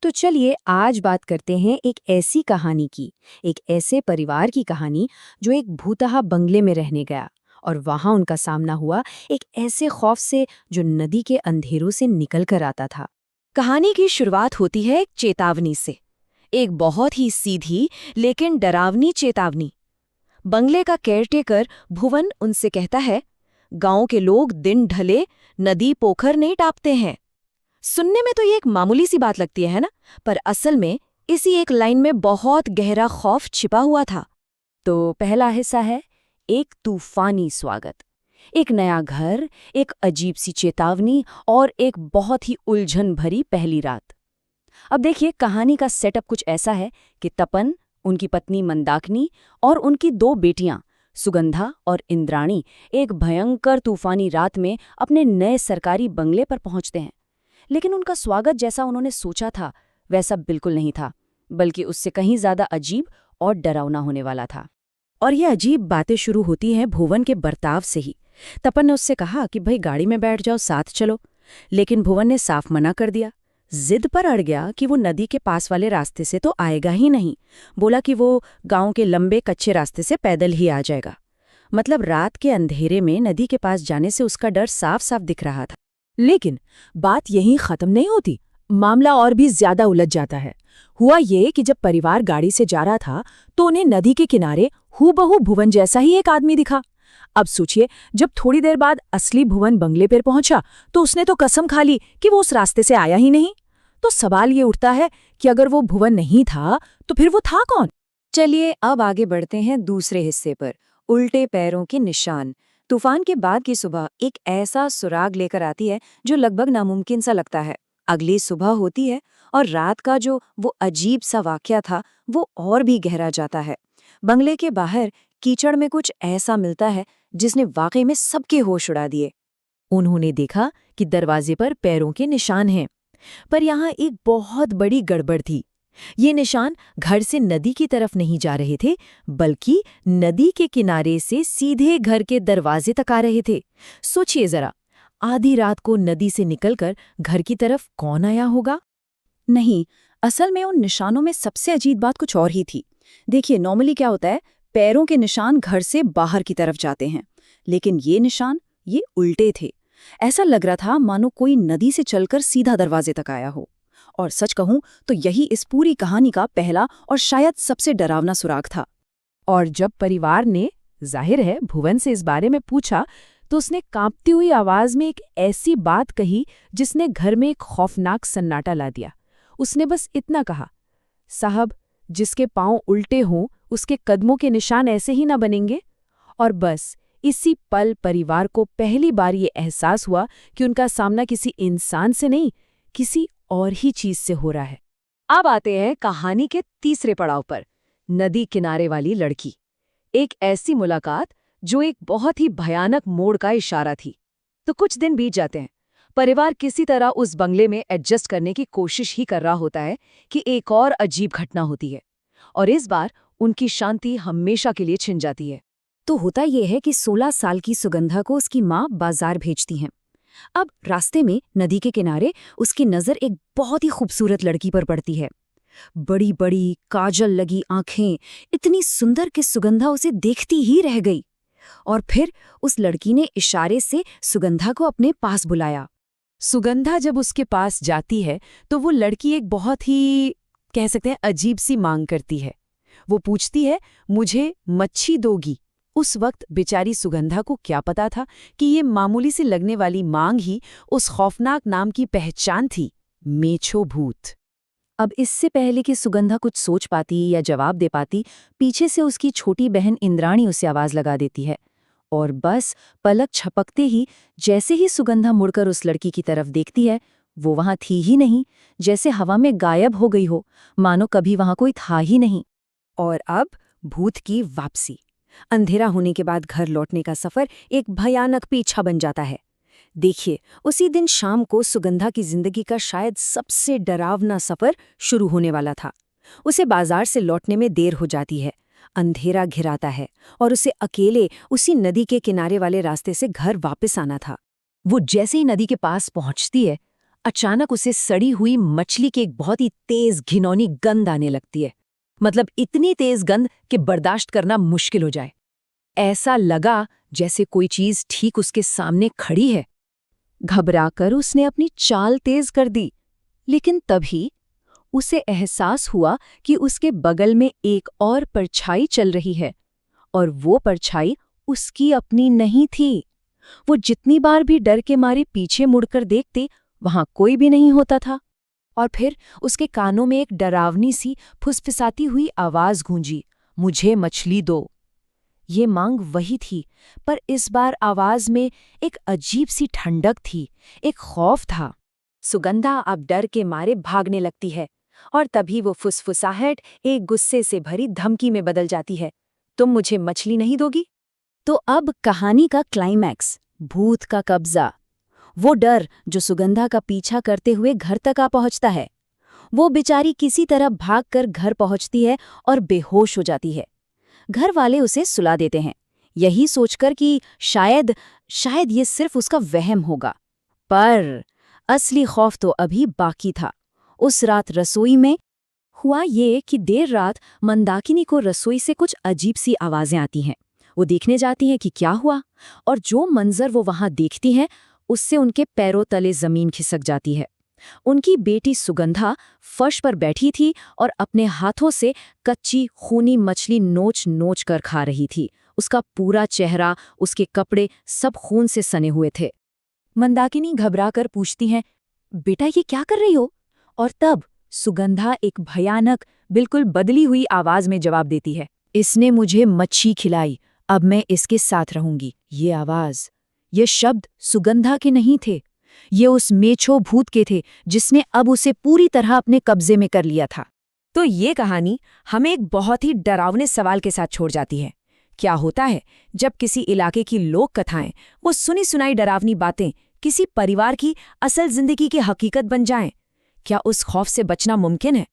तो चलिए आज बात करते हैं एक ऐसी कहानी की, एक ऐसे परिवार की कहानी जो एक भूतहा बंगले में रहने गया और वहां उनका सामना हुआ एक ऐसे खौफ से जो नदी के अंधेरों से निकल कर आता था। कहानी की शुरुआत होती है एक चेतावनी से। एक बहुत ही सीधी लेकिन डरावनी चेतावनी। बंगले का केयरटेकर भुवन उनसे कहता है, गांव के लोग दिन ढले नदी पोखर नहीं टापते हैं। सुनने में तो ये एक मामूली सी बात लगती है ना, पर असल में इसी एक लाइन में बहुत गहरा खौफ छिपा हुआ था। तो पहला हिस्सा है एक तूफानी स्वागत। एक नया घर, एक अजीब सी चेतावनी और एक बहुत ही उलझन भरी पहली रात। अब देखिए, कहानी का सेटअप कुछ ऐसा है कि तपन, उनकी पत्नी मंदाकिनी और उनकी दो बेटियां सुगंधा और इंद्राणी एक भयंकर तूफानी रात में अपने नए सरकारी बंगले पर पहुंचते हैं। लेकिन उनका स्वागत जैसा उन्होंने सोचा था वैसा बिल्कुल नहीं था, बल्कि उससे कहीं ज्यादा अजीब और डरावना होने वाला था। और ये अजीब बातें शुरू होती हैं भुवन के बर्ताव से ही। तपन ने उससे कहा कि भाई गाड़ी में बैठ जाओ, साथ चलो। लेकिन भुवन ने साफ मना कर दिया। जिद पर अड़ गया कि वो नदी के पास वाले रास्ते से तो आएगा ही नहीं। बोला कि वो गांव के लंबे कच्चे रास्ते से पैदल ही आ जाएगा। मतलब रात के अंधेरे में नदी के पास जाने से उसका डर साफ साफ दिख रहा था। लेकिन बात यहीं खत्म नहीं होती। मामला और भी ज्यादा उलझ जाता है। हुआ ये कि जब परिवार गाड़ी से जा रहा था तो उन्हें नदी के किनारे हूबहू भुवन जैसा ही एक आदमी दिखा। अब सोचिए, जब थोड़ी देर बाद असली भुवन बंगले पर पहुंचा तो उसने तो कसम खा ली कि वो उस रास्ते से आया ही नहीं। तो सवाल ये उठता है कि अगर वो भुवन नहीं था तो फिर वो था कौन? चलिए अब आगे बढ़ते हैं दूसरे हिस्से पर, उल्टे पैरों के निशान। तूफान के बाद की सुबह एक ऐसा सुराग लेकर आती है जो लगभग नामुमकिन सा लगता है। अगली सुबह होती है और रात का जो वो अजीब सा वाकया था वो और भी गहरा जाता है। बंगले के बाहर कीचड़ में कुछ ऐसा मिलता है जिसने वाकई में सबके होश उड़ा दिए। उन्होंने देखा कि दरवाजे पर पैरों के निशान हैं, पर यहाँ एक बहुत बड़ी गड़बड़ थी। ये निशान घर से नदी की तरफ नहीं जा रहे थे, बल्कि नदी के किनारे से सीधे घर के दरवाजे तक आ रहे थे। सोचिए जरा, आधी रात को नदी से निकलकर घर की तरफ कौन आया होगा? नहीं, असल में उन निशानों में सबसे अजीब बात कुछ और ही थी। देखिए, नॉर्मली क्या होता है, पैरों के निशान घर से बाहर की तरफ जाते हैं, लेकिन ये निशान ये उल्टे थे। ऐसा लग रहा था मानो कोई नदी से चलकर सीधा दरवाजे तक आया हो। और सच कहूं तो यही इस पूरी कहानी का पहला और शायद सबसे डरावना सुराग था। और जब परिवार ने, जाहिर है, भुवन से इस बारे में पूछा तो उसने कांपती हुई आवाज में एक ऐसी बात कही जिसने घर में एक खौफनाक सन्नाटा ला दिया। उसने बस इतना कहा, साहब, जिसके पांव उल्टे हों उसके कदमों के निशान ऐसे ही ना बनेंगे। और बस इसी पल परिवार को पहली बार ये एहसास हुआ कि उनका सामना किसी इंसान से नहीं, किसी और ही चीज से हो रहा है। अब आते हैं कहानी के तीसरे पड़ाव पर, नदी किनारे वाली लड़की। एक ऐसी मुलाकात जो एक बहुत ही भयानक मोड़ का इशारा थी। तो कुछ दिन बीत जाते हैं। परिवार किसी तरह उस बंगले में एडजस्ट करने की कोशिश ही कर रहा होता है कि एक और अजीब घटना होती है, और इस बार उनकी शांति हमेशा के लिए छिन जाती है। तो होता यह है कि 16 साल की सुगंधा को उसकी माँ बाजार भेजती हैं। अब रास्ते में नदी के किनारे उसकी नजर एक बहुत ही खूबसूरत लड़की पर पड़ती है। बड़ी बड़ी काजल लगी आंखें, इतनी सुंदर कि सुगंधा उसे देखती ही रह गई। और फिर उस लड़की ने इशारे से सुगंधा को अपने पास बुलाया। सुगंधा जब उसके पास जाती है तो वो लड़की एक बहुत ही, कह सकते हैं, अजीब सी मांग करती है। वो पूछती है, मुझे मच्छी दोगी? उस वक्त बेचारी सुगंधा को क्या पता था कि ये मामूली सी लगने वाली मांग ही उस खौफनाक नाम की पहचान थी, मेछो भूत। अब इससे पहले कि सुगंधा कुछ सोच पाती या जवाब दे पाती, पीछे से उसकी छोटी बहन इंद्राणी उसे आवाज लगा देती है। और बस पलक झपकते ही जैसे ही सुगंधा मुड़कर उस लड़की की तरफ देखती है, वो वहां थी ही नहीं, जैसे हवा में गायब हो गई हो, मानो कभी वहां कोई था ही नहीं। और अब भूत की वापसी। अंधेरा होने के बाद घर लौटने का सफर एक भयानक पीछा बन जाता है। देखिए, उसी दिन शाम को सुगंधा की जिंदगी का शायद सबसे डरावना सफर शुरू होने वाला था। उसे बाजार से लौटने में देर हो जाती है, अंधेरा घिराता है और उसे अकेले उसी नदी के किनारे वाले रास्ते से घर वापस आना था। वो जैसे ही नदी के पास पहुंचती है, अचानक उसे सड़ी हुई मछली की एक बहुत ही तेज घिनौनी गंध आने लगती है। मतलब इतनी तेज गंध कि बर्दाश्त करना मुश्किल हो जाए। ऐसा लगा जैसे कोई चीज ठीक उसके सामने खड़ी है। घबराकर उसने अपनी चाल तेज कर दी, लेकिन तभी उसे एहसास हुआ कि उसके बगल में एक और परछाई चल रही है, और वो परछाई उसकी अपनी नहीं थी। वो जितनी बार भी डर के मारे पीछे मुड़कर देखती, वहां कोई भी नहीं होता था। और फिर उसके कानों में एक डरावनी सी फुसफुसाती हुई आवाज गूंजी, मुझे मछली दो। ये मांग वही थी, पर इस बार आवाज में एक अजीब सी ठंडक थी, एक खौफ था। सुगंधा अब डर के मारे भागने लगती है, और तभी वो फुसफुसाहट एक गुस्से से भरी धमकी में बदल जाती है, तुम मुझे मछली नहीं दोगी? तो अब कहानी का क्लाइमैक्स, भूत का कब्जा। वो डर जो सुगंधा का पीछा करते हुए घर तक आ पहुंचता है। वो बेचारी किसी तरह भागकर घर पहुंचती है और बेहोश हो जाती है। घर वाले उसे सुला देते हैं, यही सोचकर कि शायद ये सिर्फ उसका वहम होगा। पर असली खौफ तो अभी बाकी था। उस रात रसोई में हुआ ये कि देर रात मंदाकिनी को रसोई से कुछ अजीब सी आवाजें आती हैं। वो देखने जाती हैं कि क्या हुआ, और जो मंजर वो वहां देखती हैं उससे उनके पैरों तले जमीन खिसक जाती है। उनकी बेटी सुगंधा फर्श पर बैठी थी और अपने हाथों से कच्ची खूनी मछली नोच नोच कर खा रही थी। उसका पूरा चेहरा, उसके कपड़े सब खून से सने हुए थे। मंदाकिनी घबराकर पूछती हैं, बेटा ये क्या कर रही हो? और तब सुगंधा एक भयानक, बिल्कुल बदली हुई आवाज में जवाब देती है, इसने मुझे मच्छी खिलाई, अब मैं इसके साथ रहूंगी। ये आवाज, ये शब्द सुगंधा के नहीं थे, ये उस मेछो भूत के थे जिसने अब उसे पूरी तरह अपने कब्जे में कर लिया था। तो ये कहानी हमें एक बहुत ही डरावने सवाल के साथ छोड़ जाती है। क्या होता है जब किसी इलाके की लोक कथाएं, वो सुनी सुनाई डरावनी बातें किसी परिवार की असल जिंदगी की हकीकत बन जाएं? क्या उस खौफ से बचना मुमकिन है?